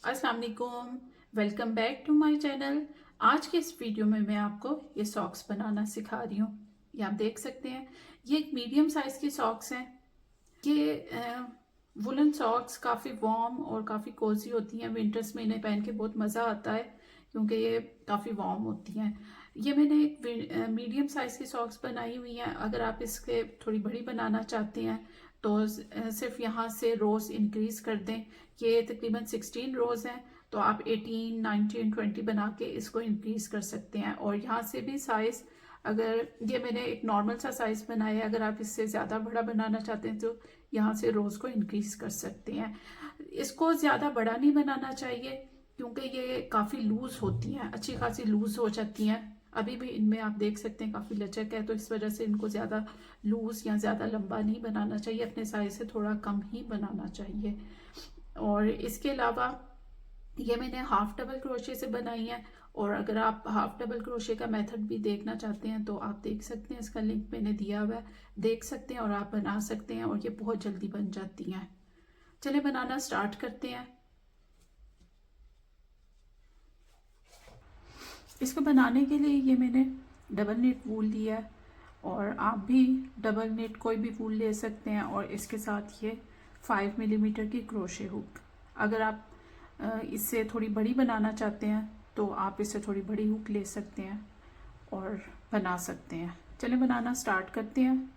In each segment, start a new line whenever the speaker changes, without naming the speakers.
अस्सलाम वालेकुम, welcome back to my channel. आज के इस वीडियो में मैं आपको ये सॉक्स बनाना सिखा रही हूँ। ये आप देख सकते हैं, ये एक मीडियम साइज़ की सॉक्स हैं। ये वुलन सॉक्स काफ़ी वार्म और काफ़ी कोजी होती हैं। विंटर्स में इन्हें पहन के बहुत मज़ा आता है क्योंकि ये काफ़ी वार्म होती हैं। ये मैंने एक मीडियम साइज़ की सॉक्स बनाई हुई हैं। अगर आप इसके थोड़ी बड़ी बनाना चाहते हैं तो सिर्फ यहाँ से रोज़ इंक्रीज़ कर दें। ये तकरीबन 16 रोज़ हैं, तो आप 18, 19, 20 बना के इसको इंक्रीज़ कर सकते हैं। और यहाँ से भी साइज़, अगर ये मैंने एक नॉर्मल सा साइज़ बनाया है, अगर आप इससे ज़्यादा बड़ा बनाना चाहते हैं तो यहाँ से रोज़ को इंक्रीज़ कर सकते हैं। इसको ज़्यादा बड़ा नहीं बनाना चाहिए क्योंकि ये काफ़ी लूज़ होती हैं, अच्छी खासी लूज़ हो जाती हैं। अभी भी इनमें आप देख सकते हैं काफ़ी लचक है, तो इस वजह से इनको ज़्यादा लूज़ या ज़्यादा लंबा नहीं बनाना चाहिए, अपने साइज़ से थोड़ा कम ही बनाना चाहिए। और इसके अलावा ये मैंने हाफ डबल क्रोशे से बनाई है। और अगर आप हाफ डबल क्रोशे का मेथड भी देखना चाहते हैं तो आप देख सकते हैं, इसका लिंक मैंने दिया हुआ है, देख सकते हैं और आप बना सकते हैं। और ये बहुत जल्दी बन जाती हैं। चलिए बनाना स्टार्ट करते हैं। इसको बनाने के लिए ये मैंने डबल नेट वूल लिया है, और आप भी डबल नेट कोई भी वूल ले सकते हैं। और इसके साथ ये 5 मिलीमीटर की क्रोशे हुक। अगर आप इससे थोड़ी बड़ी बनाना चाहते हैं तो आप इससे थोड़ी बड़ी हुक ले सकते हैं और बना सकते हैं। चलिए बनाना स्टार्ट करते हैं।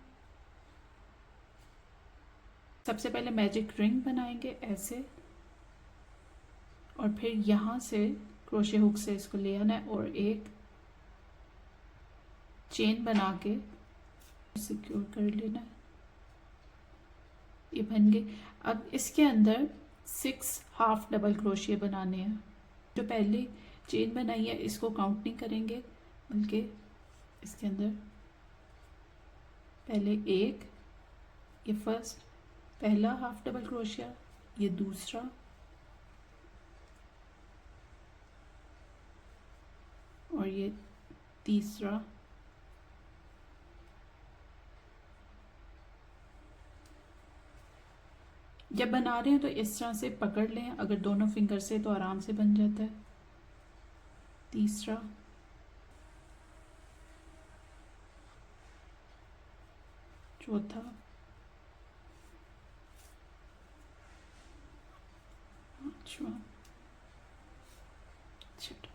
सबसे पहले मैजिक रिंग बनाएंगे ऐसे, और फिर यहाँ से क्रोशे हुक से इसको ले आना है और एक चेन बना के सिक्योर कर लेना है। ये बन गई। अब इसके अंदर 6 हाफ डबल क्रोशिया बनाने हैं। जो पहले चेन बनाई है इसको काउंट नहीं करेंगे, बल्कि इसके अंदर पहले एक, ये फर्स्ट पहला हाफ डबल क्रोशिया, ये दूसरा, और ये तीसरा, जब बना रहे हैं तो इस तरह से पकड़ लें, अगर दोनों फिंगर से तो आराम से बन जाता है। तीसरा, चौथा, पांचवा, छठा।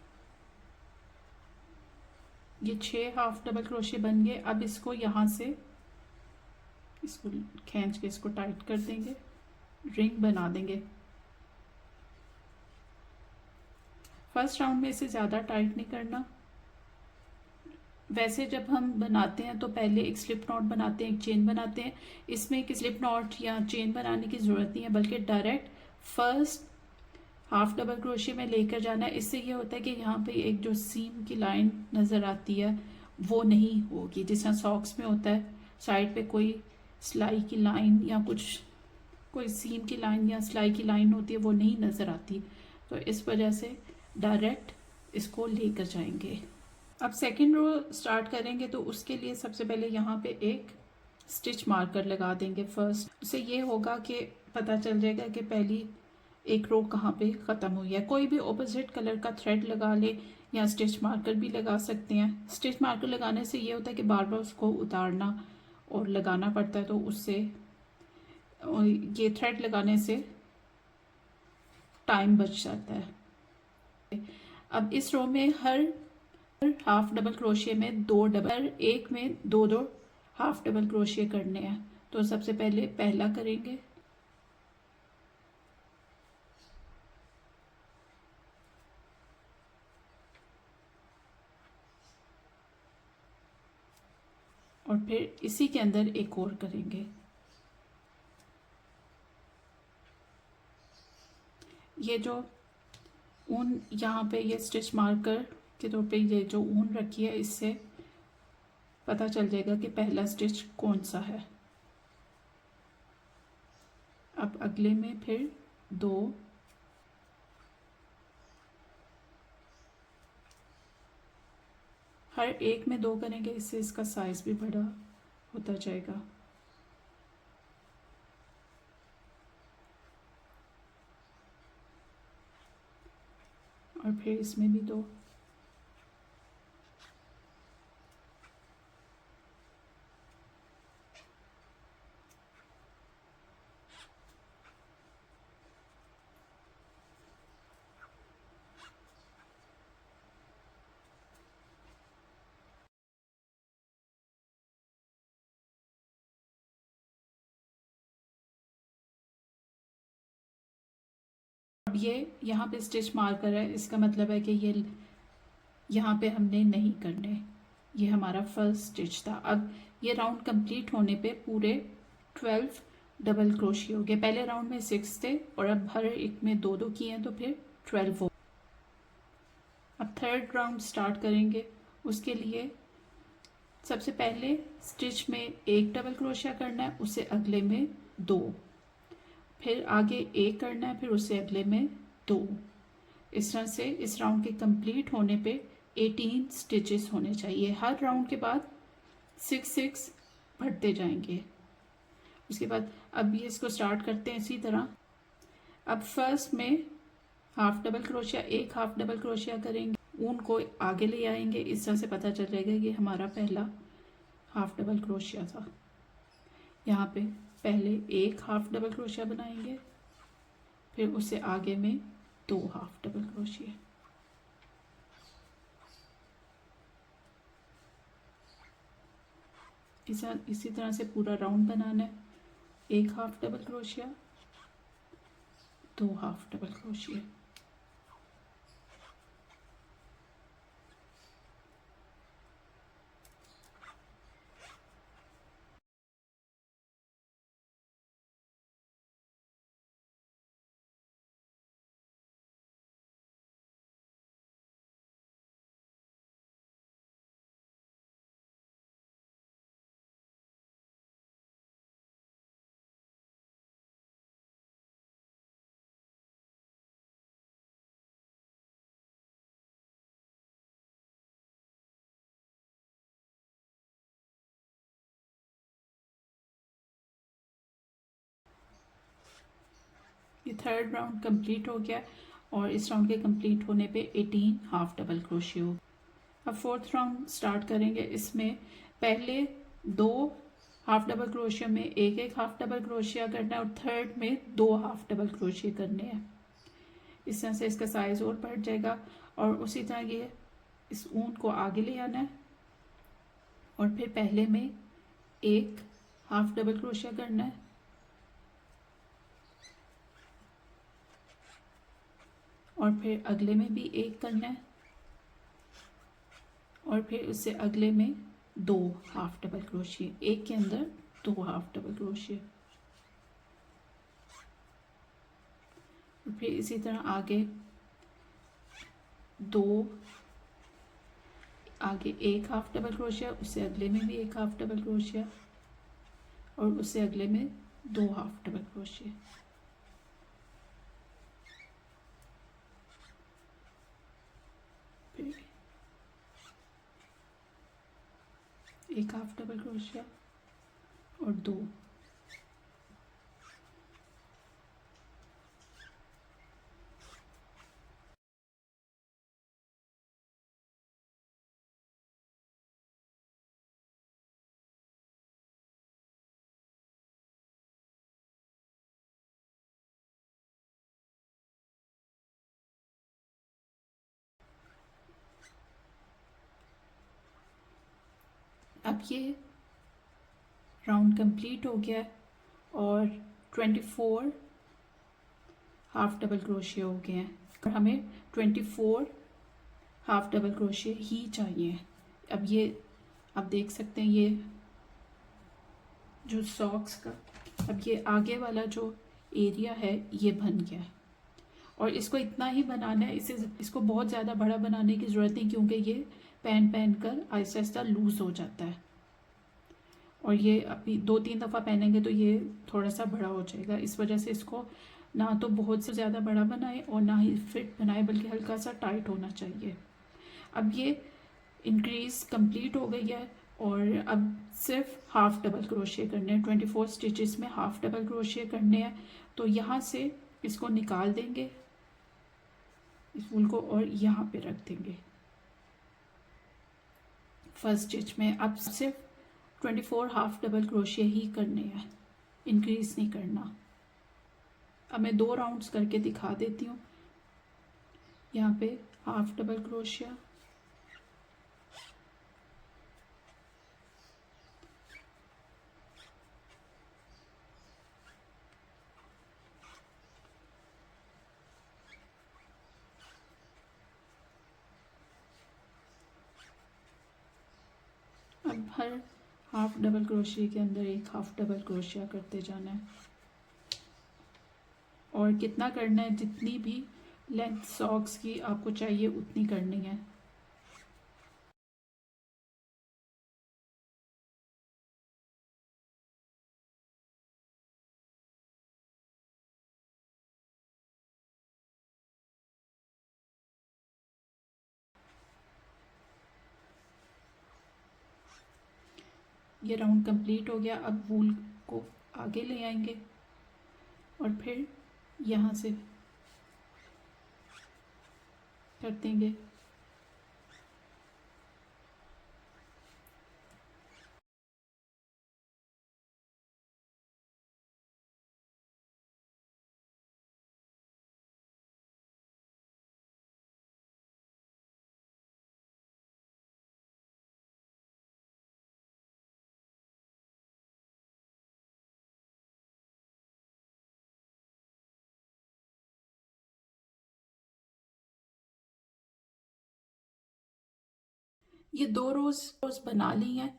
ये 6 हाफ डबल क्रोशे बन गए। अब इसको यहाँ से इसको खींच के इसको टाइट कर देंगे, रिंग बना देंगे। फर्स्ट राउंड में इसे ज़्यादा टाइट नहीं करना। वैसे जब हम बनाते हैं तो पहले एक स्लिप नॉट बनाते हैं, एक चेन बनाते हैं। इसमें एक स्लिप नॉट या चेन बनाने की ज़रूरत नहीं है, बल्कि direct first half double crochet में लेकर जाना है। इससे ये होता है कि यहाँ पे एक जो सीम की लाइन नज़र आती है वो नहीं होगी, जिस तरह सॉक्स में होता है साइड पे कोई सिलाई की लाइन या कुछ कोई सीम की लाइन या सिलाई की लाइन होती है, वो नहीं नज़र आती। तो इस वजह से डायरेक्ट इसको लेकर जाएंगे। अब सेकेंड रो स्टार्ट करेंगे तो उसके लिए सबसे पहले यहाँ पे एक स्टिच मार्कर लगा देंगे फर्स्ट। उससे ये होगा कि पता चल जाएगा कि पहली एक रो कहाँ पे ख़त्म हुई है। कोई भी ऑपोजिट कलर का थ्रेड लगा ले या स्टिच मार्कर भी लगा सकते हैं। स्टिच मार्कर लगाने से ये होता है कि बार बार उसको उतारना और लगाना पड़ता है, तो उससे ये थ्रेड लगाने से टाइम बच जाता है। अब इस रो में हर हाफ डबल क्रोशिया में दो डबल, एक में दो दो हाफ डबल क्रोशिया करने हैं। तो सबसे पहले पहला करेंगे, और फिर इसी के अंदर एक और करेंगे। ये जो ऊन यहाँ पे ये स्टिच मार्कर के तौर पे ये जो ऊन रखी है, इससे पता चल जाएगा कि पहला स्टिच कौन सा है। अब अगले में फिर दो, हर एक में दो करेंगे, इससे इसका साइज भी बड़ा होता जाएगा। और फिर इसमें भी 2। अब ये यहाँ पे स्टिच मार्कर है, इसका मतलब है कि ये यहाँ पे हमने नहीं करने। ये हमारा फर्स्ट स्टिच था। अब ये राउंड कंप्लीट होने पे पूरे 12 डबल क्रोशिया हो गए। पहले राउंड में 6 थे और अब हर एक में 2-2 किए हैं, तो फिर 12 हो। अब थर्ड राउंड स्टार्ट करेंगे। उसके लिए सबसे पहले स्टिच में 1 डबल क्रोशिया करना है, उससे अगले में 2, फिर आगे 1 करना है, फिर उससे अगले में 2। इस तरह से इस राउंड के कंप्लीट होने पे 18 स्टिचेस होने चाहिए। हर राउंड के बाद 6-6 बढ़ते जाएंगे। उसके बाद अब ये इसको स्टार्ट करते हैं इसी तरह। अब फर्स्ट में half double crochet, 1 half double crochet करेंगे, ऊन को आगे ले आएंगे। इस तरह से पता चल जाएगा कि हमारा पहला हाफ डबल क्रोशिया था। यहाँ पे पहले 1 हाफ डबल क्रोशिया बनाएंगे, फिर उससे आगे में 2 हाफ डबल क्रोशिया। इसी तरह से पूरा राउंड बनाना है। 1 half double crochet, 2 half double crochet. ये थर्ड राउंड कंप्लीट हो गया और इस राउंड के कंप्लीट होने पे 18 हाफ डबल क्रोशिया हो। अब फोर्थ राउंड स्टार्ट करेंगे। इसमें पहले 2 हाफ डबल क्रोशिया में 1-1 हाफ डबल क्रोशिया करना है और थर्ड में 2 हाफ डबल क्रोशिया करने हैं। इस तरह से इसका साइज और बढ़ जाएगा। और उसी तरह ये इस ऊन को आगे ले आना है और फिर पहले में 1 हाफ डबल क्रोशिया करना है और फिर अगले में भी 1 करना है और फिर उससे अगले में 2 हाफ डबल क्रोशिया, 1 के अंदर 2 हाफ डबल क्रोशिया। और फिर इसी तरह आगे 2, आगे 1 हाफ डबल क्रोशिया, उससे अगले में भी 1 हाफ डबल क्रोशिया और उससे अगले में 2 हाफ डबल क्रोशिया। फिर 1 हाफ डबल क्रोशिया और 2। अब ये राउंड कंप्लीट हो गया और 24 हाफ डबल क्रोशिया हो गए हैं और हमें 24 हाफ डबल क्रोशिया ही चाहिए। अब ये आप देख सकते हैं, ये जो सॉक्स का अब ये आगे वाला जो एरिया है ये बन गया है और इसको इतना ही बनाना है। इसको बहुत ज़्यादा बड़ा बनाने की ज़रूरत नहीं, क्योंकि ये पहन कर आहिस्ता आहिस्ता लूज़ हो जाता है और ये अभी 2-3 दफ़ा पहनेंगे तो ये थोड़ा सा बड़ा हो जाएगा। इस वजह से इसको ना तो बहुत से ज़्यादा बड़ा बनाए और ना ही फिट बनाए, बल्कि हल्का सा टाइट होना चाहिए। अब ये इंक्रीज़ कंप्लीट हो गई है और अब सिर्फ हाफ डबल क्रोशिया करने हैं। 24 स्टिचेस में हाफ डबल क्रोशिया करने हैं। तो यहाँ से इसको निकाल देंगे, वूल को और यहाँ पे रख देंगे फर्स्ट स्टिच में। अब सिर्फ 24 हाफ डबल क्रोशिया ही करने हैं, इंक्रीज नहीं करना। अब मैं 2 राउंड्स करके दिखा देती हूँ। यहाँ पे हाफ डबल क्रोशिया, अब हर हाफ डबल क्रोशिया के अंदर एक हाफ डबल क्रोशिया करते जाना है। और कितना करना है, जितनी भी लेंथ सॉक्स की आपको चाहिए उतनी करनी है। ये राउंड कंप्लीट हो गया। अब वूल को आगे ले आएंगे और फिर यहाँ से कर देंगे। ये 2 रोज बना ली हैं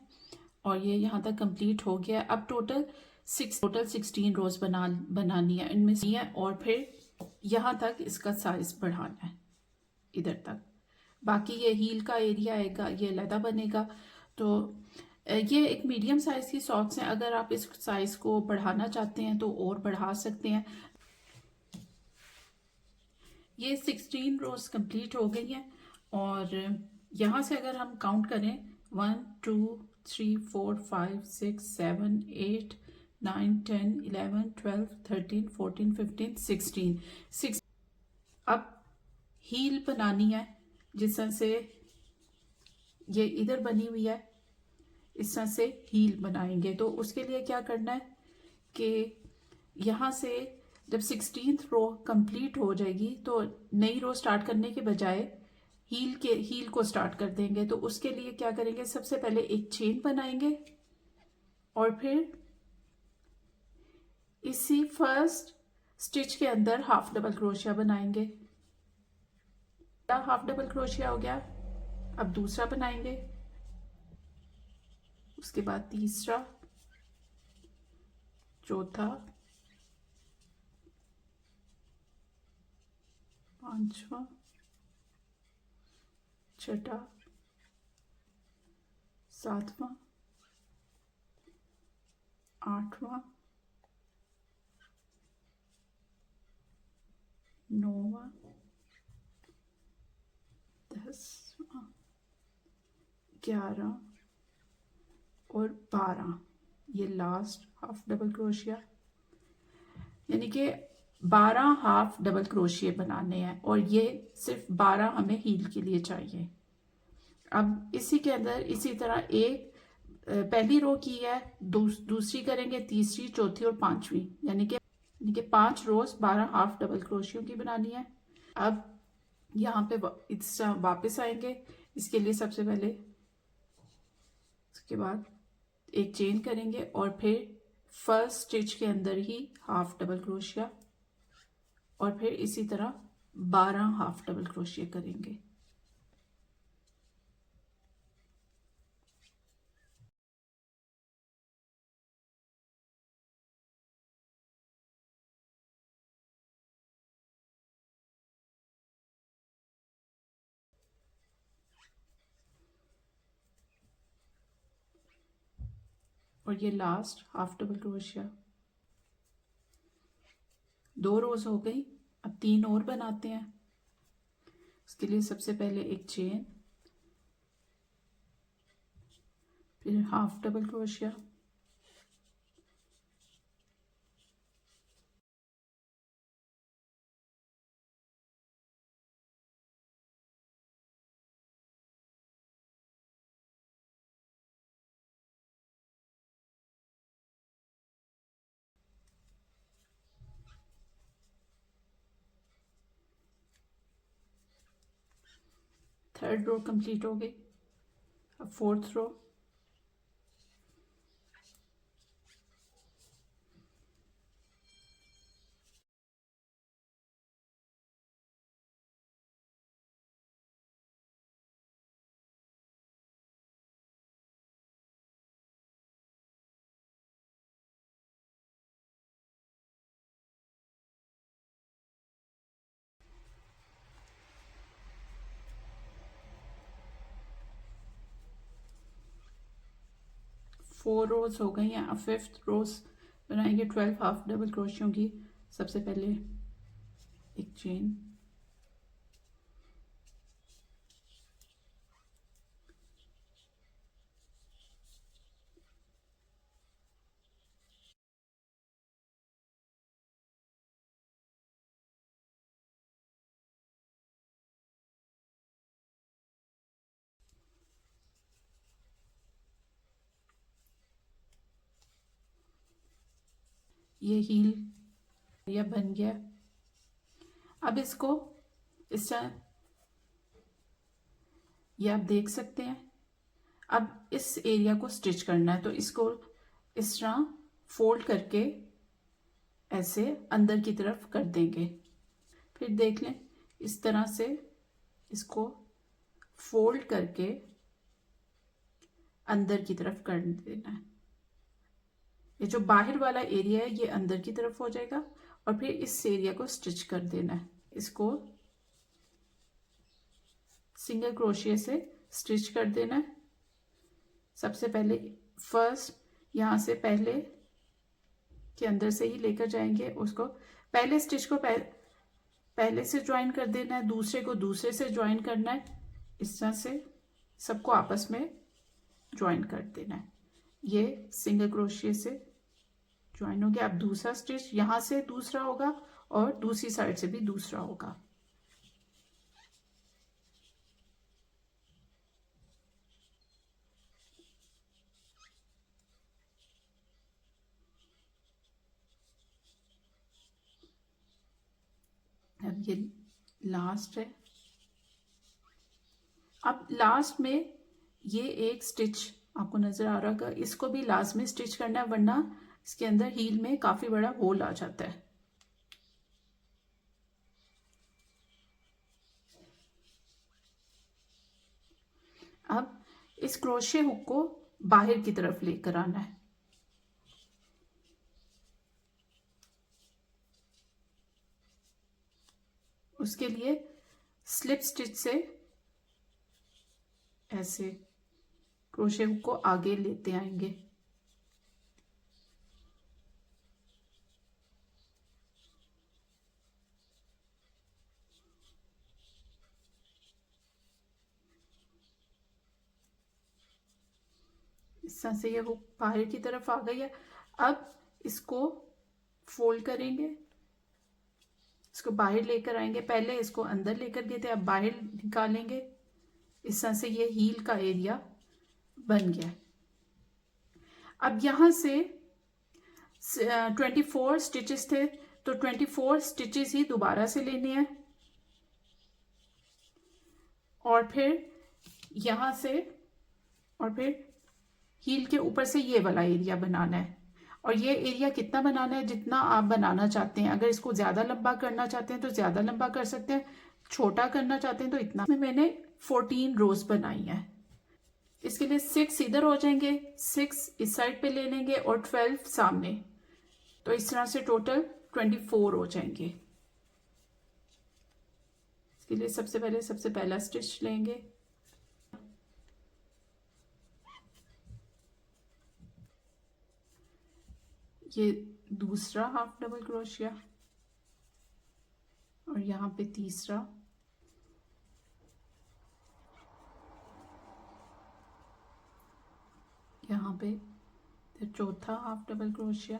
और ये यहाँ तक कंप्लीट हो गया। अब टोटल 16 रोज बनानी है इनमें से है। और फिर यहाँ तक इसका साइज बढ़ाना है, इधर तक। बाकी ये हील का एरिया आएगा, ये अलहदा बनेगा। तो ये एक मीडियम साइज की सॉक्स हैं। अगर आप इस साइज को बढ़ाना चाहते हैं तो और बढ़ा सकते हैं। ये 16 रोज कंप्लीट हो गई हैं। और यहाँ से अगर हम काउंट करें 1 2 3 4 5 6 7 8 9 10 11 12 13 14 15 16। अब हील बनानी है जिस तरह से ये इधर बनी हुई है, इस तरह से हील बनाएंगे। तो उसके लिए क्या करना है कि यहाँ से जब 16th रो कंप्लीट हो जाएगी तो नई रो स्टार्ट करने के बजाय हील को स्टार्ट कर देंगे। तो उसके लिए क्या करेंगे, सबसे पहले एक चेन बनाएंगे और फिर इसी फर्स्ट स्टिच के अंदर हाफ डबल क्रोशिया बनाएंगे। हाफ डबल क्रोशिया हो गया। अब दूसरा बनाएंगे, उसके बाद तीसरा, चौथा, पांचवा, छठा, सातवां, आठवां, नौवां, 10वां, 11 और 12। ये लास्ट हाफ डबल क्रोशिया, यानी कि 12 हाफ डबल क्रोशिया बनाने हैं। और ये सिर्फ 12 हमें हील के लिए चाहिए। अब इसी के अंदर इसी तरह एक पहली रो की है, दूसरी करेंगे, तीसरी, चौथी और पांचवी, यानी कि 5 रोज 12 हाफ डबल क्रोशियों की बनानी है। अब यहाँ पे इस वापस आएंगे। इसके लिए सबसे पहले उसके बाद एक चेन करेंगे और फिर फर्स्ट स्टिच के अंदर ही हाफ डबल क्रोशिया और फिर इसी तरह 12 हाफ डबल क्रोशिया करेंगे। और ये लास्ट हाफ डबल क्रोशिया। 2 रोज हो गई। अब 3 और बनाते हैं। उसके लिए सबसे पहले एक चेन, फिर हाफ डबल क्रोशिया, थर्ड रो कंप्लीट हो गई। अब फोर्थ रो, फोर रोज हो गई हैं। अब फिफ्थ रोज बनाएंगे 12 हाफ डबल क्रोशियों की। सबसे पहले एक चेन, ये हील या बन गया। अब इसको इस तरह, ये आप देख सकते हैं। अब इस एरिया को स्टिच करना है, तो इसको इस तरह फोल्ड करके ऐसे अंदर की तरफ कर देंगे। फिर देख लें, इस तरह से इसको फोल्ड करके अंदर की तरफ कर देना है। ये जो बाहर वाला एरिया है ये अंदर की तरफ हो जाएगा, और फिर इस एरिया को स्टिच कर देना है। इसको सिंगल क्रोशिया से स्टिच कर देना है। सबसे पहले फर्स्ट यहाँ से पहले के अंदर से ही लेकर जाएंगे उसको। पहले स्टिच को पहले से ज्वाइन कर देना है, दूसरे को दूसरे से ज्वाइन करना है। इस तरह से सबको आपस में ज्वाइन कर देना है। ये सिंगल क्रोशिया से ज्वाइन हो गया। अब दूसरा स्टिच यहाँ से दूसरा होगा और दूसरी साइड से भी दूसरा होगा। अब ये लास्ट है। अब लास्ट में ये एक स्टिच आपको नजर आ रहा होगा, इसको भी लास्ट में स्टिच करना है, वरना इसके अंदर हील में काफी बड़ा होल आ जाता है। अब इस क्रोशे हुक को बाहर की तरफ लेकर आना है। उसके लिए स्लिप स्टिच से ऐसे क्रोशे हुक को आगे लेते आएंगे। इस तरह से ये हुक बाहर की तरफ आ गई है। अब इसको फोल्ड करेंगे, इसको बाहर लेकर आएंगे। पहले इसको अंदर लेकर गए थे, अब बाहर निकालेंगे। इस तरह से ये हील का एरिया बन गया। अब यहाँ से 24 स्टिचेस थे, तो 24 स्टिचेस ही दोबारा से लेने हैं, और फिर यहाँ से, और फिर हील के ऊपर से ये वाला एरिया बनाना है। और ये एरिया कितना बनाना है, जितना आप बनाना चाहते हैं। अगर इसको ज़्यादा लंबा करना चाहते हैं तो ज़्यादा लंबा कर सकते हैं, छोटा करना चाहते हैं तो इतना। में मैंने 14 रोज बनाई है। इसके लिए 6 इधर हो जाएंगे, 6 इस साइड पे ले लेंगे और 12 सामने, तो इस तरह से टोटल 24 हो जाएंगे। इसके लिए सबसे पहला स्टिच लेंगे, ये दूसरा हाफ डबल क्रोशिया, और यहाँ पे तीसरा, यहाँ पे फिर चौथा हाफ डबल क्रोशिया,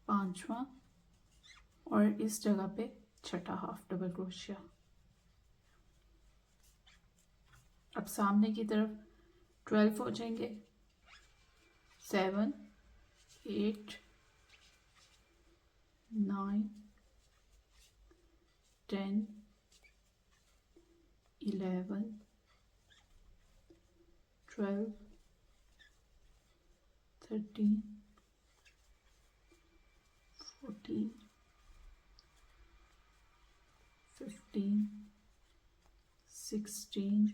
पांचवा, और इस जगह पे छठा हाफ डबल क्रोशिया। अब सामने की तरफ 12 हो जाएंगे, 7 8 9 10, 11, 12, 13, 14, 15, 16,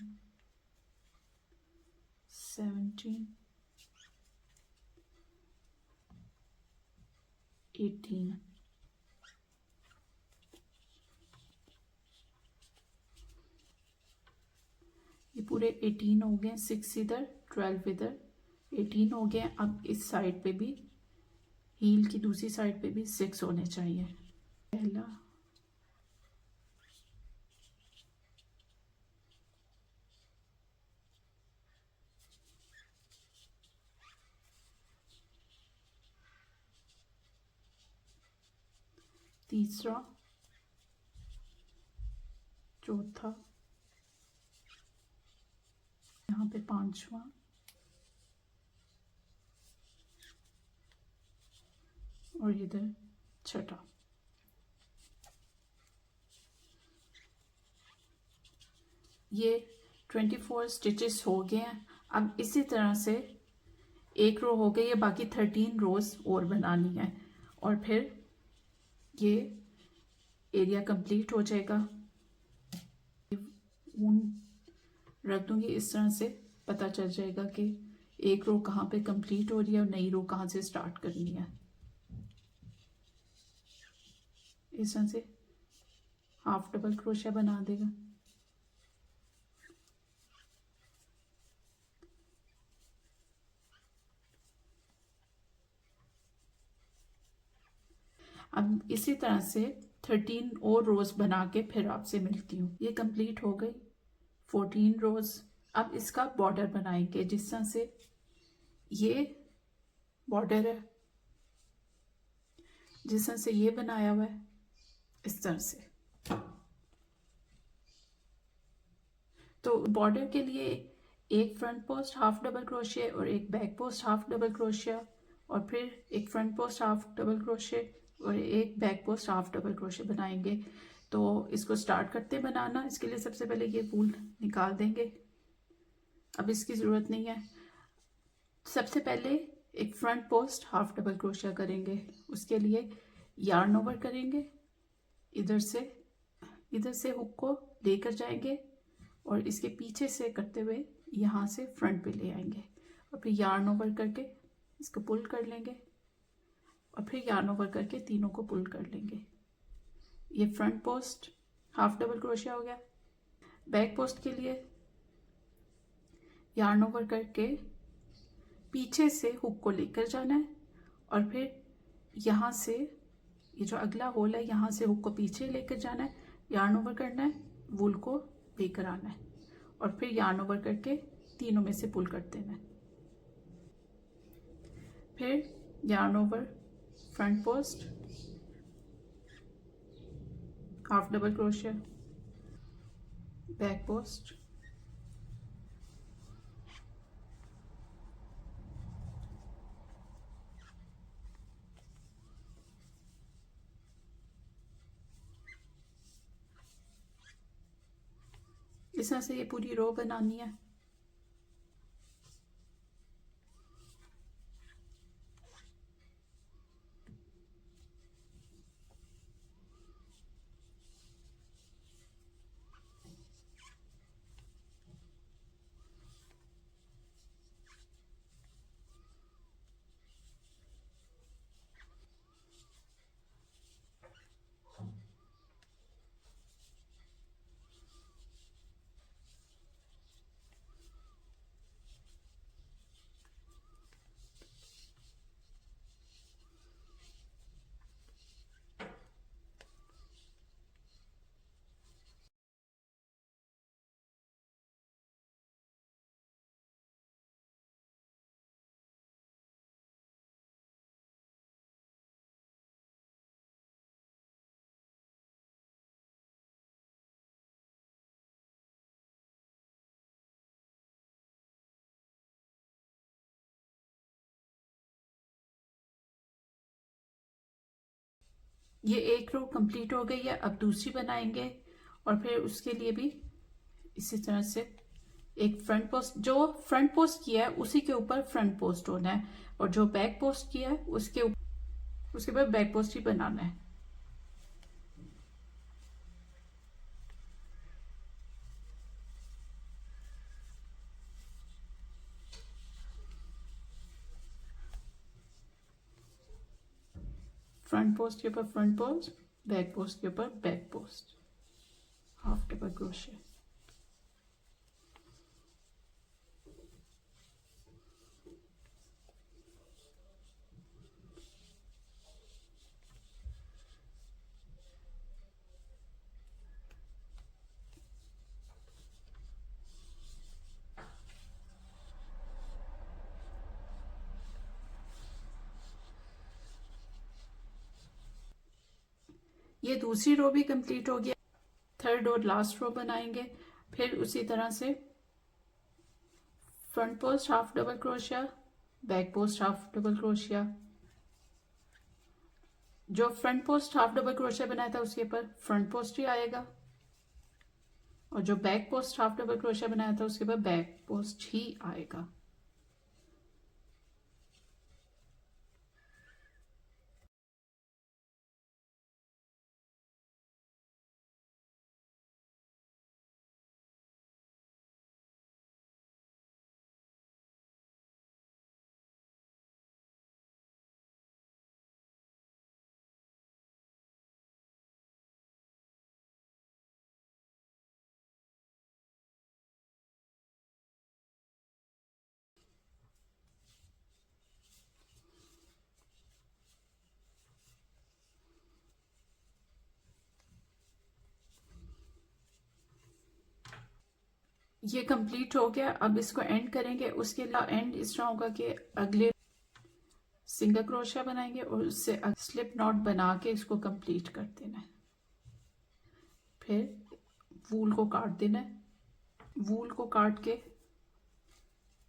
17, 18, ये पूरे 18 हो गए, 6 इधर 12 इधर, 18 हो गए। अब इस साइड पे भी, हील की दूसरी साइड पे भी 6 होने चाहिए। पहला, तीसरा, चौथा, यहाँ पे पांचवा, और इधर छठा। ये 24 स्टिचेस हो गए हैं। अब इसी तरह से एक रो हो गई है, बाकी 13 रोज और बनानी है, और फिर ये एरिया कंप्लीट हो जाएगा। ऊन रख दूंगी इस तरह से, पता चल जाएगा कि एक रो कहाँ पे कंप्लीट हो रही है और नई रो कहाँ से स्टार्ट करनी है। इस तरह से हाफ डबल क्रोशिया बना देगा। अब इसी तरह से 13 और रोज बना के फिर आपसे मिलती हूँ। ये कंप्लीट हो गई 14 रोज। अब इसका बॉर्डर बनाएंगे, जिस तरह से ये बॉर्डर है, जिस तरह से ये बनाया हुआ है, इस तरह से। तो बॉर्डर के लिए एक front post half double crochet और एक back post half double crochet, और फिर एक front post half double crochet और एक back post half double crochet बनाएंगे। तो इसको स्टार्ट करते बनाना। इसके लिए सबसे पहले ये वूल निकाल देंगे, अब इसकी ज़रूरत नहीं है। सबसे पहले एक front post half double crochet करेंगे। उसके लिए यार्न ओवर करेंगे, इधर से हुक को लेकर जाएंगे और इसके पीछे से करते हुए यहाँ से फ्रंट पे ले आएंगे, और फिर यार्न ओवर करके इसको पुल कर लेंगे, और फिर यार्न ओवर करके तीनों को पुल कर लेंगे। ये front post half double crochet हो गया। बैक पोस्ट के लिए यार्न ओवर करके पीछे से हुक को लेकर जाना है, और फिर यहाँ से ये जो अगला होल है, यहाँ से हुक को पीछे लेकर जाना है, यार्न ओवर करना है, वूल को लेकर आना है, और फिर यार्न ओवर करके तीनों में से पुल कर देना है। फिर yarn over, front post, half double crochet, back post, इस तरह से ये पूरी रो बनानी है। ये एक रो कंप्लीट हो गई है। अब दूसरी बनाएंगे और फिर उसके लिए भी इसी तरह से एक फ्रंट पोस्ट, जो फ्रंट पोस्ट किया है उसी के ऊपर फ्रंट पोस्ट होना है, और जो बैक पोस्ट किया है उसके ऊपर बैक पोस्ट ही बनाना है। फ्रंट पोस्ट के ऊपर फ्रंट पोस्ट, बैक पोस्ट के ऊपर back post, half double crochet. ये दूसरी रो भी कंप्लीट हो गया। थर्ड और लास्ट रो बनाएंगे। फिर उसी तरह से front post half double crochet, back post half double crochet. जो front post half double crochet बनाया था उसके ऊपर फ्रंट पोस्ट ही आएगा, और जो back post half double crochet बनाया था उसके ऊपर बैक पोस्ट ही आएगा। ये कंप्लीट हो गया। अब इसको एंड करेंगे। उसके एंड इस तरह होगा कि अगले सिंगल क्रोशिया बनाएंगे और उससे स्लिप नॉट बना के इसको कंप्लीट कर देना है। फिर वूल को काट देना है। वूल को काट के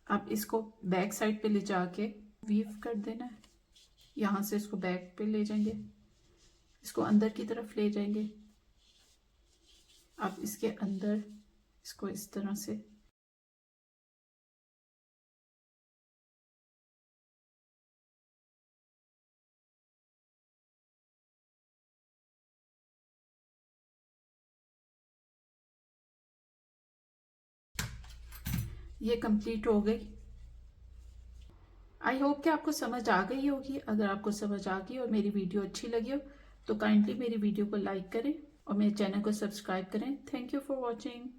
अब इसको बैक साइड पे ले जाके वीव कर देना है। यहाँ से इसको बैक पे ले जाएंगे, इसको अंदर की तरफ ले जाएंगे। अब इसके अंदर इसको इस तरह से ये कंप्लीट हो गई। आई होप कि आपको समझ आ गई होगी। अगर आपको समझ आ गई और मेरी वीडियो अच्छी लगी हो तो काइंडली मेरी वीडियो को लाइक करें और मेरे चैनल को सब्सक्राइब करें। Thank you for watching.